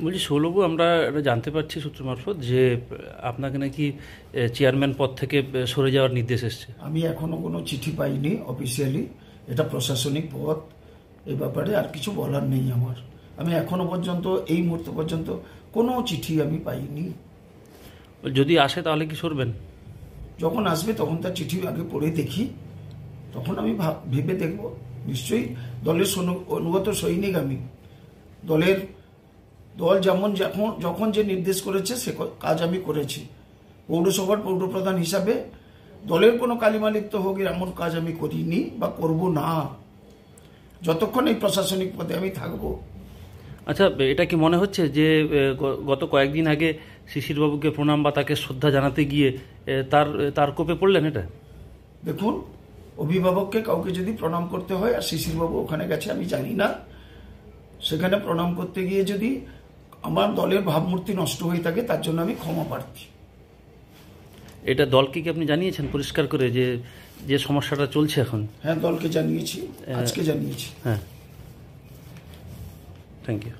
বলছি সৌলভবাবু, আমরা এটা জানতে পারছি সূত্র মারফত যে আপনাকে নাকি চেয়ারম্যান পদ থেকে সরে যাওয়ার নির্দেশ এসছে। আমি এখনো কোনো চিঠি পাইনি অফিসিয়ালি, এটা প্রশাসনিক পদ, এই ব্যাপারে আর কিছু বলার নেই আমার। আমি এখনো পর্যন্ত এই মুহূর্তে পর্যন্ত কোনো চিঠি আমি পাইনি। যদি আসে তাহলে কি সরবেন? যখন আসবে তখন তার চিঠি আগে পড়ে দেখি, তখন আমি ভেবে দেখব। নিশ্চয়ই দলের অনুগত সৈনিক আমি। দল যেমন যখন যে নির্দেশ করেছে সে কাজ আমি করেছি। পৌরসভার পৌরপ্রধান হিসাবে দলের কোনো কালিমালিপ্ত হোক এমন কাজ আমি করিনি বা করব না, যতক্ষণ এই প্রশাসনিক পদে আমি থাকব। আচ্ছা, এটা কি মনে হচ্ছে যে গত কয়েকদিন আগে শিশিরবাবুকে প্রণাম বা তাকে শ্রদ্ধা জানাতে গিয়ে তার কোপে পড়লেন? এটা দেখুন, অভিভাবককে কাউকে যদি প্রণাম করতে হয়, আর শিশিরবাবু ওখানে গেছে আমি জানি না, সেখানে প্রণাম করতে গিয়ে যদি আমার দলের ভাবমূর্তি নষ্ট হয়ে থাকে তার জন্য আমি ক্ষমা প্রার্থী। এটা দলকে কি আপনি জানিয়েছেন পরিষ্কার করে যে সমস্যাটা চলছে এখন? হ্যাঁ, দলকে জানিয়েছি, আজকে জানিয়েছি। হ্যাঁ, থ্যাংক ইউ।